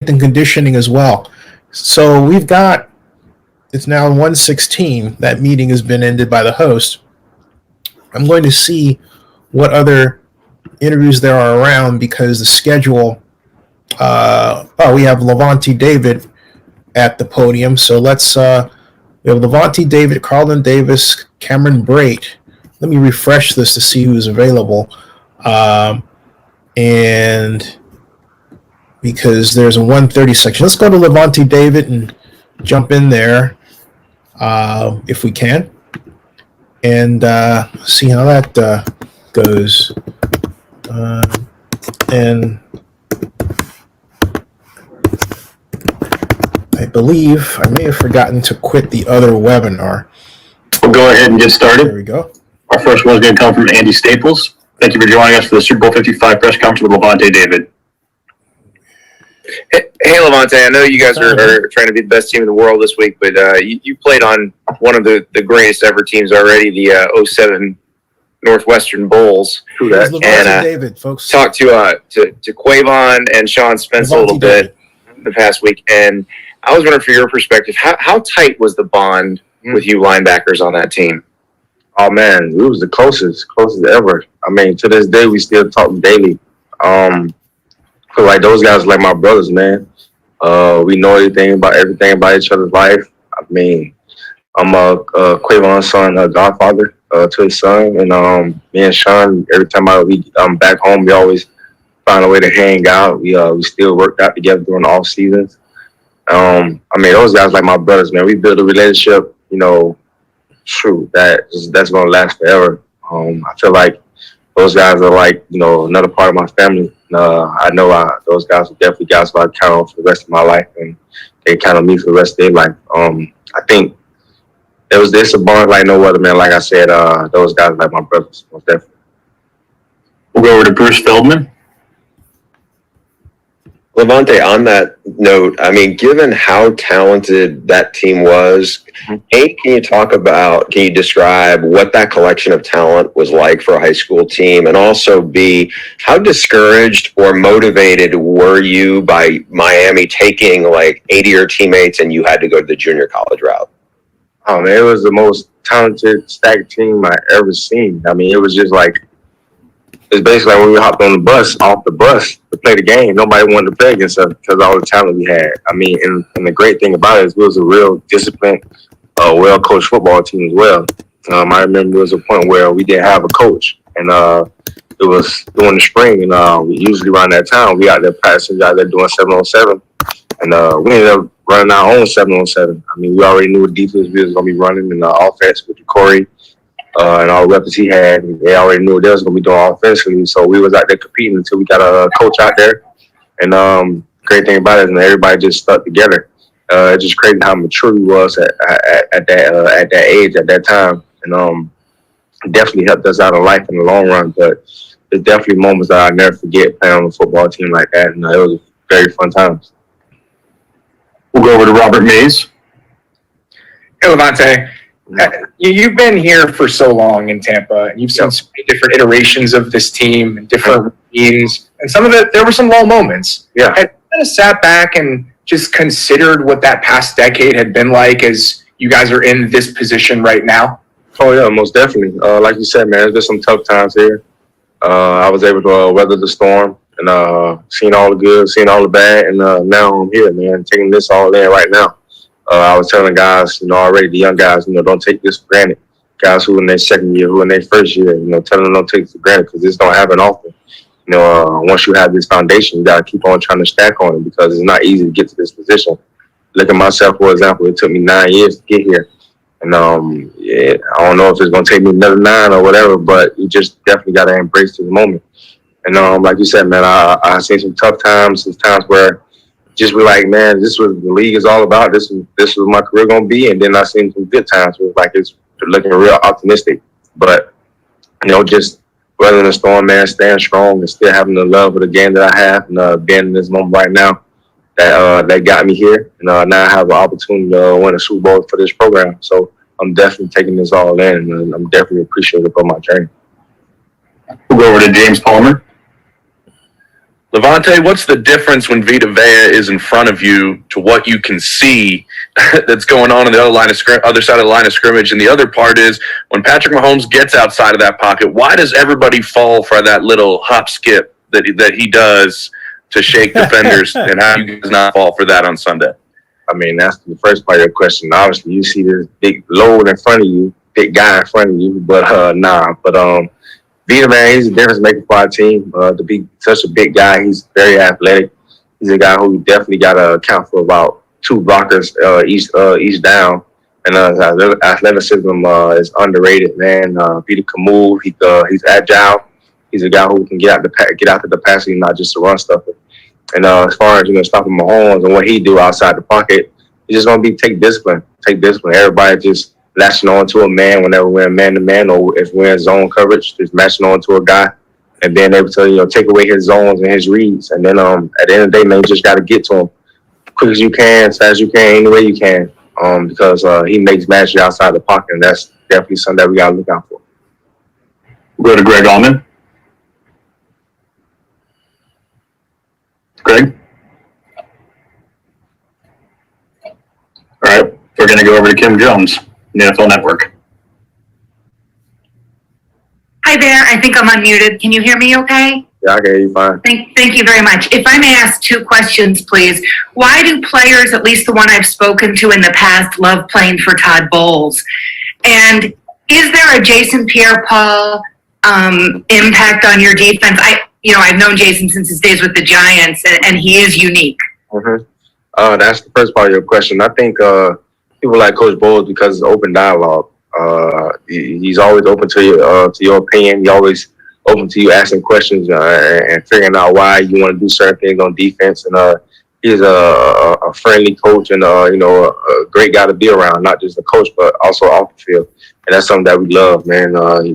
and conditioning as well. So we've got, it's now 1:16. That meeting has been ended by the host. I'm going to see what other interviews there are around because the schedule, we have Lavonta David at the podium. So we have Lavonta David, Carlton Davis, Cameron Brate. Let me refresh this to see who's available. And because there's a 1:30 section. Let's go to Lavonta David and jump in there if we can. And see how that goes. And I believe I may have forgotten to quit the other webinar. We'll go ahead and get started. There we go. Our first one is going to come from Andy Staples. Thank you for joining us for the Super Bowl 55 press conference with Lavonta David. Hey, Lavonta, I know you guys are trying to be the best team in the world this week, but you played on one of the greatest ever teams already, the 07 Northwestern Bulls. True that. And David, folks. Talked to Quavon and Sean Spence a little bit the past week, and I was wondering, from your perspective, how tight was the bond with you linebackers on that team? Oh, man, it was the closest ever. I mean, to this day, we still talk daily. Cause like those guys are like my brothers, man. We know everything about each other's life. I mean, I'm Quavon's son, godfather to his son, and me and Sean, every time I'm back home, we always find a way to hang out. We still worked out together during the off seasons. I mean, those guys like my brothers, man. We built a relationship, that's gonna last forever. I feel like those guys are like, another part of my family. I know those guys are definitely guys who I count on for the rest of my life, and they count on me for the rest of their life. I think there's a bond like no other, man. Like I said, those guys are like my brothers, most definitely. We'll go over to Bruce Feldman. Lavonta, on that note, I mean, given how talented that team was, A, can you describe what that collection of talent was like for a high school team? And also, B, how discouraged or motivated were you by Miami taking like 80 of your teammates and you had to go to the junior college route? Oh, man, it was the most talented, stacked team I ever seen. I mean, it was just like, it's basically like when we hopped on off the bus to play the game, nobody wanted to play against us because of all the talent we had. I mean, and the great thing about it is it was a real disciplined, well-coached football team as well. I remember there was a point where we didn't have a coach, and it was during the spring, and we usually around that time, we out there practicing, out there doing 7-on-7, and we ended up running our own 7-on-7. I mean, we already knew what defense we was going to be running in the offense with Corey. And all the weapons he had, they already knew what they was going to be doing offensively. So we was out there competing until we got a coach out there. And great thing about it is everybody just stuck together. It's just crazy how mature he was at that age, at that time. And it definitely helped us out in life in the long run. But there's definitely moments that I'll never forget playing on a football team like that. And it was very fun times. We'll go over to Robert Mays. Hey, Lavonta. You've been here for so long in Tampa, and you've seen so many different iterations of this team and different routines. And there were some low moments. Yeah. Have you kind of sat back and just considered what that past decade had been like as you guys are in this position right now? Oh, yeah, most definitely. Like you said, man, there's some tough times here. I was able to weather the storm and seen all the good, seen all the bad, and now I'm here, man, taking this all in right now. I was telling guys, already the young guys, don't take this for granted. Guys who in their second year, who in their first year, telling them don't take it for granted because this don't happen often. Once you have this foundation, you got to keep on trying to stack on it because it's not easy to get to this position. Look at myself, for example. It took me 9 years to get here. And I don't know if it's going to take me another 9 or whatever, but you just definitely got to embrace this moment. And like you said, man, I seen some tough times, some times where just be like, man, this is what the league is all about. This is what my career going to be. And then I seen some good times where it's looking real optimistic. But, just weathering the storm, man, staying strong and still having the love of the game that I have and being in this moment right now that got me here. And now I have an opportunity to win a Super Bowl for this program. So I'm definitely taking this all in, and I'm definitely appreciative of my journey. We'll go over to James Palmer. Lavonta, what's the difference when Vita Vea is in front of you to what you can see that's going on the other side of the line of scrimmage? And the other part is when Patrick Mahomes gets outside of that pocket, why does everybody fall for that little hop skip that he does to shake defenders? And how do you guys not fall for that on Sunday? I mean, that's the first part of your question. Obviously, you see this big load in front of you, big guy in front of you, but nah. But Vita, man, he's a difference maker for our team. To be such a big guy, he's very athletic. He's a guy who definitely got to account for about 2 blockers each down. And athleticism is underrated, man. Vita can move. He's agile. He's a guy who can get out to the passing, not just to run stuff. And as far as stopping Mahomes and what he do outside the pocket, it's just gonna be take discipline. Everybody just latching on to a man whenever we're man to man, or if we're in zone coverage, just matching on to a guy and being able to take away his zones and his reads. And then at the end of the day, man, you just got to get to him quick as you can, as fast as you can, any way you can, because he makes magic outside the pocket, and that's definitely something that we got to look out for. We'll go to Greg Allman. Greg? All right, we're going to go over to Kim Jones, the NFL Network. Hi there. I think I'm unmuted. Can you hear me okay? Yeah, I can hear you fine. Thank you very much. If I may ask 2 questions, please. Why do players, at least the one I've spoken to in the past, love playing for Todd Bowles? And is there a Jason Pierre-Paul impact on your defense? I've known Jason since his days with the Giants, and he is unique. Mm-hmm. That's the first part of your question. I think people like Coach Bowles because it's open dialogue. He's always open to your opinion. He's always open to you asking questions and figuring out why you want to do certain things on defense. And he's a friendly coach and a great guy to be around, not just a coach but also off the field. And that's something that we love, man.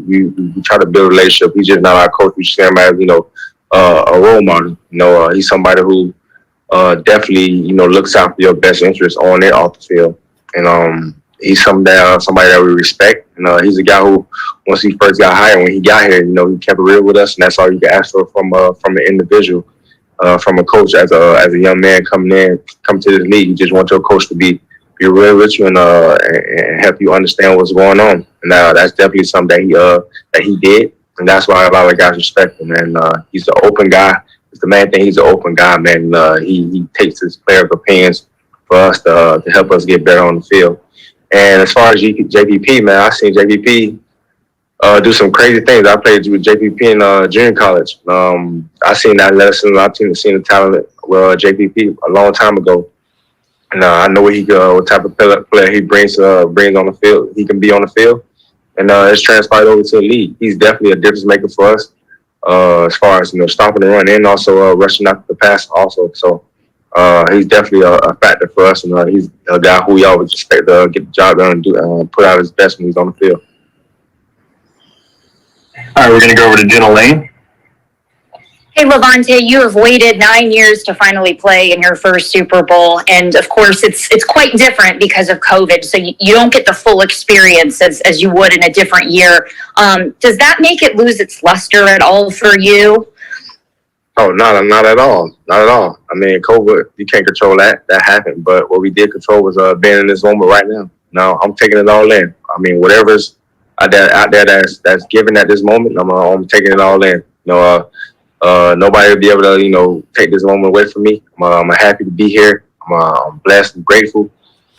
We try to build a relationship. He's just not our coach. We just see him as a role model. He's somebody who definitely looks out for your best interests on and off the field. And he's somebody that we respect. And he's a guy who, once he first got hired, when he got here, he kept it real with us, and that's all you can ask for from an individual, from a coach. As a young man come to this league, you just want your coach to be real with you and help you understand what's going on. And that's definitely something that he did, and that's why a lot of guys respect him. And he's an open guy. It's the main thing. He's an open guy, man. He takes his players' opinions for us to help us get better on the field. And as far as JPP, man, I've seen JPP do some crazy things. I played with JPP in junior college. I seen that lesson. I've seen the talent with JPP a long time ago. And I know what type of player he brings on the field. He can be on the field, and it's transferred over to the league. He's definitely a difference maker for us as far as stopping the run and also rushing after the pass also. So he's definitely a factor for us, and he's a guy who we always expect to get the job done and put out his best when he's on the field. All right, we're going to go over to Jenna Lane. Hey, Lavonta, you have waited 9 years to finally play in your first Super Bowl. And of course, it's quite different because of COVID. So you don't get the full experience as you would in a different year. Does that make it lose its luster at all for you? Oh, not at all. Not at all. I mean, COVID, you can't control that. That happened. But what we did control was being in this moment right now. Now, I'm taking it all in. I mean, whatever's out there that's given at this moment, I'm taking it all in. Nobody will be able to, take this moment away from me. I'm happy to be here. I'm blessed and grateful.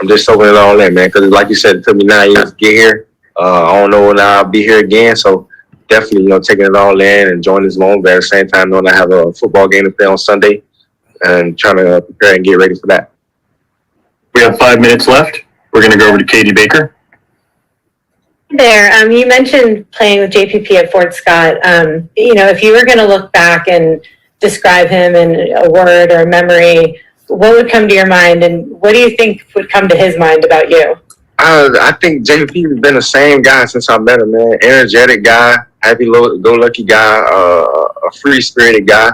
I'm just soaking it all in, man. Because like you said, it took me 9 years to get here. I don't know when I'll be here again. So definitely, taking it all in and enjoying this moment. But at the same time, knowing I have a football game to play on Sunday and trying to prepare and get ready for that. We have 5 minutes left. We're going to go over to Katie Baker. There, you mentioned playing with JPP at Fort Scott. If you were going to look back and describe him in a word or a memory, what would come to your mind, and what do you think would come to his mind about you? I think JPP has been the same guy since I met him, man. Energetic guy, happy-go-lucky guy, a free-spirited guy.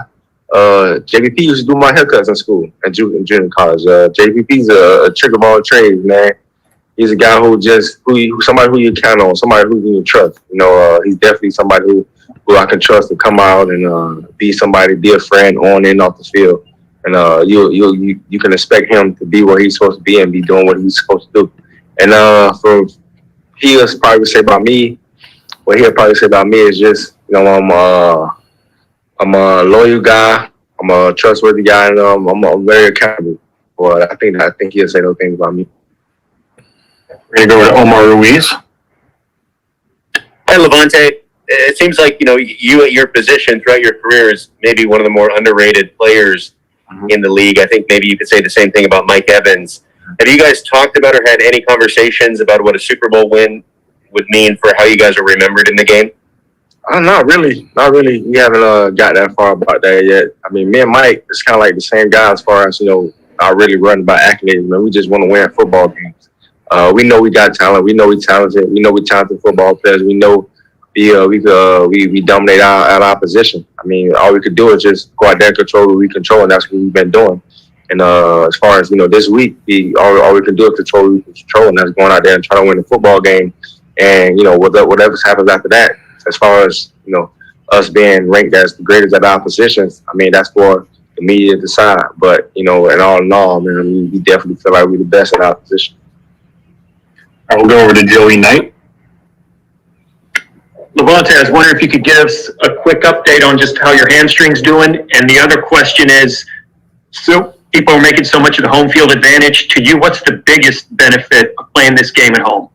JPP used to do my haircuts in school and junior college. JPP's a trick of all trades, man. He's a guy somebody who you count on, somebody who you can trust. He's definitely somebody who who I can trust to come out and be somebody, be a friend on and off the field. And you can expect him to be where he's supposed to be and be doing what he's supposed to do. And he'll probably say about me, what he'll probably say about me is just, I'm a loyal guy, I'm a trustworthy guy, and I'm very accountable. But I think he'll say those things about me. We're going to go to Omar Ruiz. Hey, Lavonta. It seems like, you at your position throughout your career is maybe one of the more underrated players in the league. I think maybe you could say the same thing about Mike Evans. Have you guys talked about or had any conversations about what a Super Bowl win would mean for how you guys are remembered in the game? Not really. We haven't got that far about that yet. I mean, me and Mike, it's kind of like the same guy as far as, not really running by accolades, man. We just want to win football games. We know we got talent. We know we're talented. We know we're talented football players. We know we dominate our opposition. I mean, all we could do is just go out there and control what we control, and that's what we've been doing. And as far as, this week, all we can do is control what we can control, and that's going out there and trying to win the football game. And, whatever happens after that, as far as, us being ranked as the greatest at our positions, I mean, that's for the media to decide. But, and all in all, man, we definitely feel like we're the best at our position. All right, we'll go over to Joey Knight. Lavonta, I was wondering if you could give us a quick update on just how your hamstring's doing. And the other question is, so people are making so much of the home field advantage. To you, what's the biggest benefit of playing this game at home?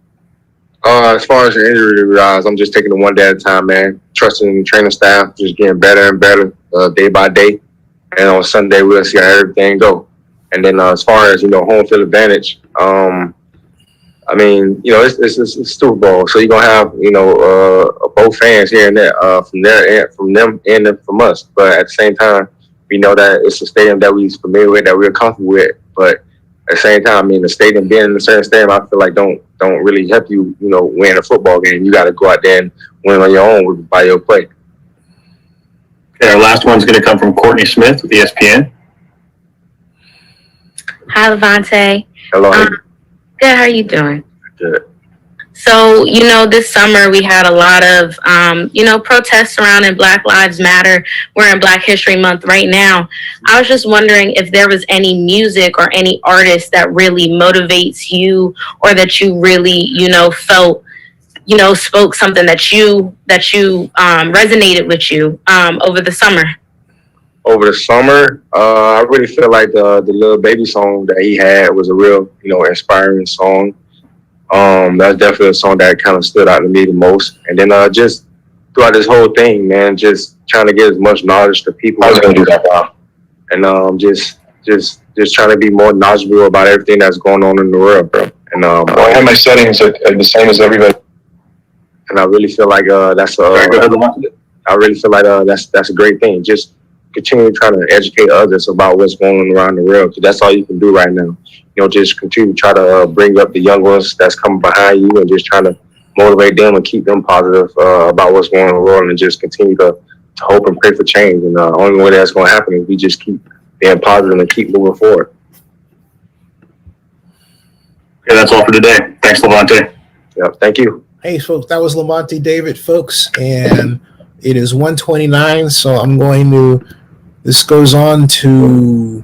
As far as the injury rise, I'm just taking it one day at a time, man. Trusting the training staff, just getting better and better day by day. And on Sunday, we'll see how everything go. And then as far as, home field advantage, I mean, it's Super Bowl, so you're gonna have, both fans here and there, from them and from us. But at the same time, we know that it's a stadium that we're familiar with, that we're comfortable with. But at the same time, I mean, the stadium being in a certain stadium, I feel like don't really help you, win a football game. You got to go out there and win on your own by your play. Okay, our last one's going to come from Courtney Smith with ESPN. Hi, Lavonta. Hello. Good. How are you doing? Good. So, this summer we had a lot of, protests surrounding Black Lives Matter. We're in Black History Month right now. I was just wondering if there was any music or any artist that really motivates you, or that you really, felt, spoke something that you resonated with you over the summer. Over the summer, I really feel like the Little Baby song that he had was a real, inspiring song. That's definitely a song that kind of stood out to me the most. And then just throughout this whole thing, man, just trying to get as much knowledge to people. I was going to do that, Bob. And just trying to be more knowledgeable about everything that's going on in the world, bro. And I have my settings are the same as everybody. And I really feel like that's a great thing. Just continue trying to educate others about what's going on around the world, because that's all you can do right now. Just continue to try to bring up the young ones that's coming behind you, and just trying to motivate them and keep them positive about what's going on in the world, and just continue to hope and pray for change. And the only way that's going to happen is we just keep being positive and keep moving forward. Okay, that's all for today. Thanks, Lavonta. Yeah, thank you. Hey, folks, that was Lavonta David, folks, and it is 1:29, so this goes on to